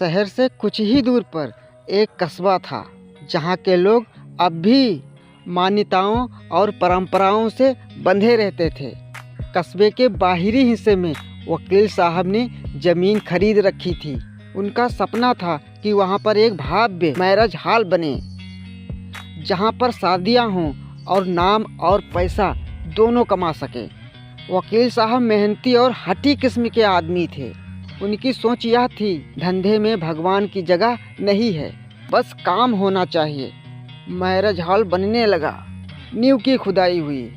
शहर से कुछ ही दूर पर एक कस्बा था जहाँ के लोग अब भी मान्यताओं और परंपराओं से बंधे रहते थे। कस्बे के बाहरी हिस्से में वकील साहब ने ज़मीन खरीद रखी थी। उनका सपना था कि वहाँ पर एक भव्य मैरिज हॉल बने जहाँ पर शादियाँ हों और नाम और पैसा दोनों कमा सके। वकील साहब मेहनती और हठी किस्म के आदमी थे। उनकी सोच यह थी, धंधे में भगवान की जगह नहीं है, बस काम होना चाहिए। मैरिज हॉल बनने लगा। नींव की खुदाई हुई।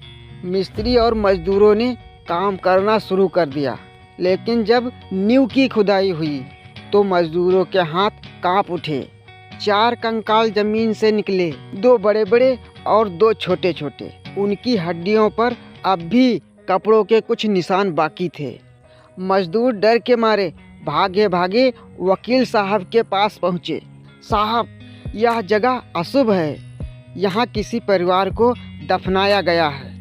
मिस्त्री और मजदूरों ने काम करना शुरू कर दिया। लेकिन जब नींव की खुदाई हुई तो मजदूरों के हाथ कांप उठे। 4 कंकाल जमीन से निकले, 2 बड़े बड़े और 2 छोटे छोटे। उनकी हड्डियों पर अब भी कपड़ों के कुछ निशान बाकी थे। मजदूर डर के मारे भागे भागे वकील साहब के पास पहुँचे। साहब, यह जगह अशुभ है। यहाँ किसी परिवार को दफनाया गया है।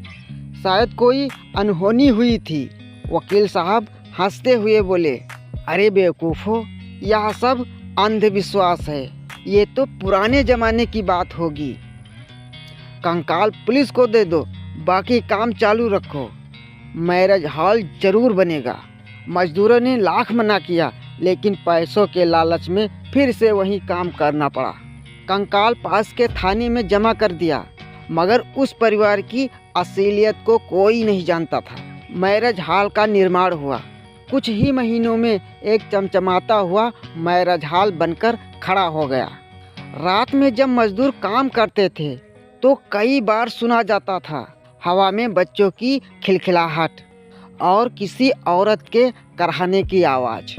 शायद कोई अनहोनी हुई थी। वकील साहब हंसते हुए बोले, अरे बेवकूफ़ो, यह सब अंधविश्वास है। ये तो पुराने ज़माने की बात होगी। कंकाल पुलिस को दे दो, बाकी काम चालू रखो। मैरिज हॉल जरूर बनेगा। मजदूरों ने लाख मना किया, लेकिन पैसों के लालच में फिर से वही काम करना पड़ा। कंकाल पास के थाने में जमा कर दिया, मगर उस परिवार की असलियत को कोई नहीं जानता था। मैरिज हॉल का निर्माण हुआ। कुछ ही महीनों में एक चमचमाता हुआ मैरिज हॉल बनकर खड़ा हो गया। रात में जब मजदूर काम करते थे तो कई बार सुना जाता था हवा में बच्चों की खिलखिलाहट और किसी औरत के कराहने की आवाज़।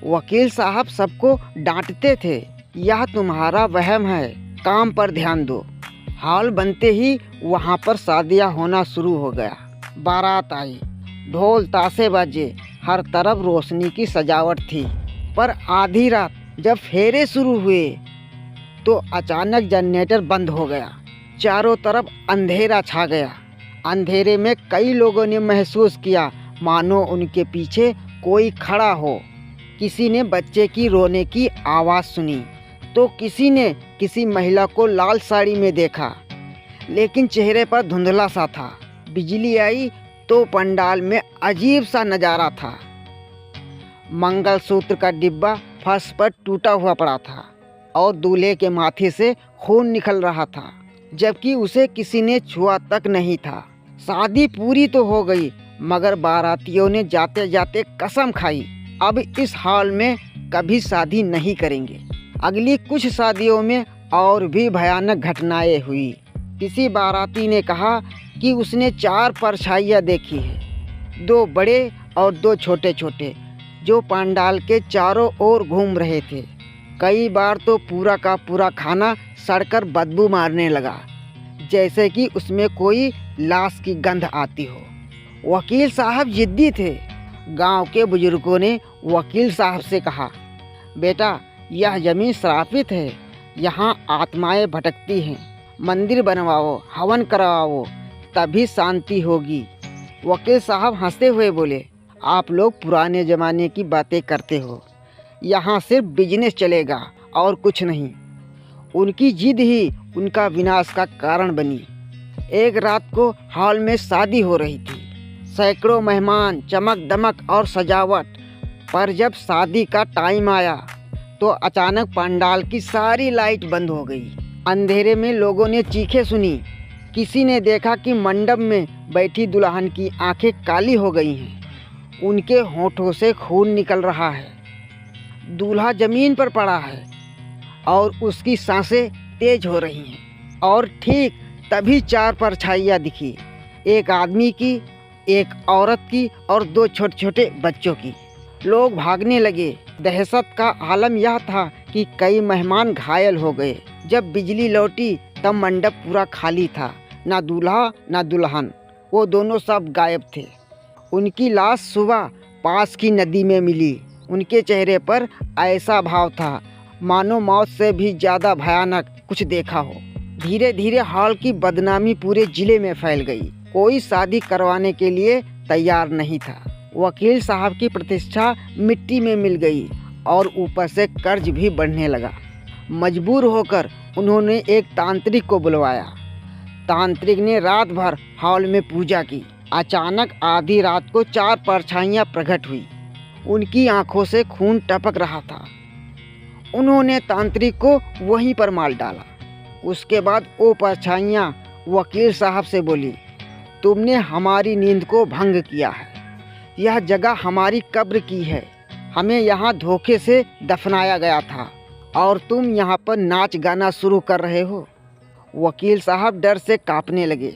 वकील साहब सबको डांटते थे, यह तुम्हारा वहम है, काम पर ध्यान दो। हॉल बनते ही वहाँ पर शादियाँ होना शुरू हो गया। बारात आई, ढोल ताशे बाजे, हर तरफ रोशनी की सजावट थी। पर आधी रात जब फेरे शुरू हुए तो अचानक जनरेटर बंद हो गया। चारों तरफ अंधेरा छा गया। अंधेरे में कई लोगों ने महसूस किया मानो उनके पीछे कोई खड़ा हो। किसी ने बच्चे की रोने की आवाज़ सुनी तो किसी ने किसी महिला को लाल साड़ी में देखा, लेकिन चेहरे पर धुंधला सा था। बिजली आई तो पंडाल में अजीब सा नज़ारा था। मंगलसूत्र का डिब्बा फर्श पर टूटा हुआ पड़ा था और दूल्हे के माथे से खून निकल रहा था, जबकि उसे किसी ने छुआ तक नहीं था। शादी पूरी तो हो गई, मगर बारातियों ने जाते जाते कसम खाई, अब इस हॉल में कभी शादी नहीं करेंगे। अगली कुछ शादियों में और भी भयानक घटनाएं हुई। किसी बाराती ने कहा कि उसने 4 परछाइयाँ देखी है, 2 बड़े और 2 छोटे छोटे, जो पंडाल के चारों ओर घूम रहे थे। कई बार तो पूरा का पूरा खाना सड़कर बदबू मारने लगा, जैसे कि उसमें कोई लाश की गंध आती हो। वकील साहब जिद्दी थे। गांव के बुजुर्गों ने वकील साहब से कहा, बेटा, यह ज़मीन श्रापित है, यहाँ आत्माएं भटकती हैं। मंदिर बनवाओ, हवन करवाओ, तभी शांति होगी। वकील साहब हंसते हुए बोले, आप लोग पुराने ज़माने की बातें करते हो, यहाँ सिर्फ बिजनेस चलेगा और कुछ नहीं। उनकी जिद ही उनका विनाश का कारण बनी। एक रात को हॉल में शादी हो रही थी। सैकड़ों मेहमान, चमक दमक और सजावट। पर जब शादी का टाइम आया तो अचानक पंडाल की सारी लाइट बंद हो गई। अंधेरे में लोगों ने चीखें सुनी। किसी ने देखा कि मंडप में बैठी दुल्हन की आंखें काली हो गई हैं। उनके होठों से खून निकल रहा है। दूल्हा जमीन पर पड़ा है और उसकी सांसें तेज हो रही हैं। और ठीक तभी 4 परछाइयाँ दिखी, एक आदमी की, एक औरत की और 2 छोटे छोटे बच्चों की। लोग भागने लगे। दहशत का आलम यह था कि कई मेहमान घायल हो गए। जब बिजली लौटी तब मंडप पूरा खाली था, ना दूल्हा ना दुल्हन, वो दोनों सब गायब थे। उनकी लाश सुबह पास की नदी में मिली। उनके चेहरे पर ऐसा भाव था मानो मौत से भी ज़्यादा भयानक कुछ देखा हो। धीरे धीरे हॉल की बदनामी पूरे जिले में फैल गई। कोई शादी करवाने के लिए तैयार नहीं था। वकील साहब की प्रतिष्ठा मिट्टी में मिल गई और ऊपर से कर्ज भी बढ़ने लगा। मजबूर होकर उन्होंने एक तांत्रिक को बुलवाया। तांत्रिक ने रात भर हॉल में पूजा की। अचानक आधी रात को 4 परछाइयाँ प्रकट हुई। उनकी आंखों से खून टपक रहा था। उन्होंने तांत्रिक को वहीं पर मार डाला। उसके बाद वो परछाइयाँ वकील साहब से बोली, तुमने हमारी नींद को भंग किया है। यह जगह हमारी कब्र की है। हमें यहाँ धोखे से दफनाया गया था और तुम यहाँ पर नाच गाना शुरू कर रहे हो। वकील साहब डर से कांपने लगे।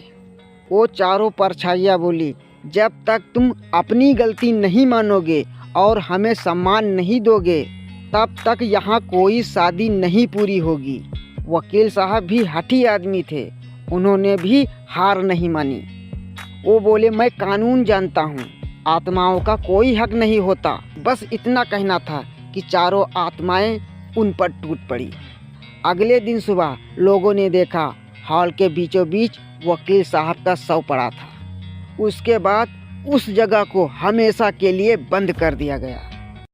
वो चारों परछाइयाँ बोली, जब तक तुम अपनी गलती नहीं मानोगे और हमें सम्मान नहीं दोगे, तब तक यहाँ कोई शादी नहीं पूरी होगी। वकील साहब भी हठी आदमी थे। उन्होंने भी हार नहीं मानी। वो बोले, मैं कानून जानता हूँ, आत्माओं का कोई हक नहीं होता। बस इतना कहना था कि चारों आत्माएं उन पर टूट पड़ी। अगले दिन सुबह लोगों ने देखा हॉल के बीचों बीच वकील साहब का शव पड़ा था। उसके बाद उस जगह को हमेशा के लिए बंद कर दिया गया।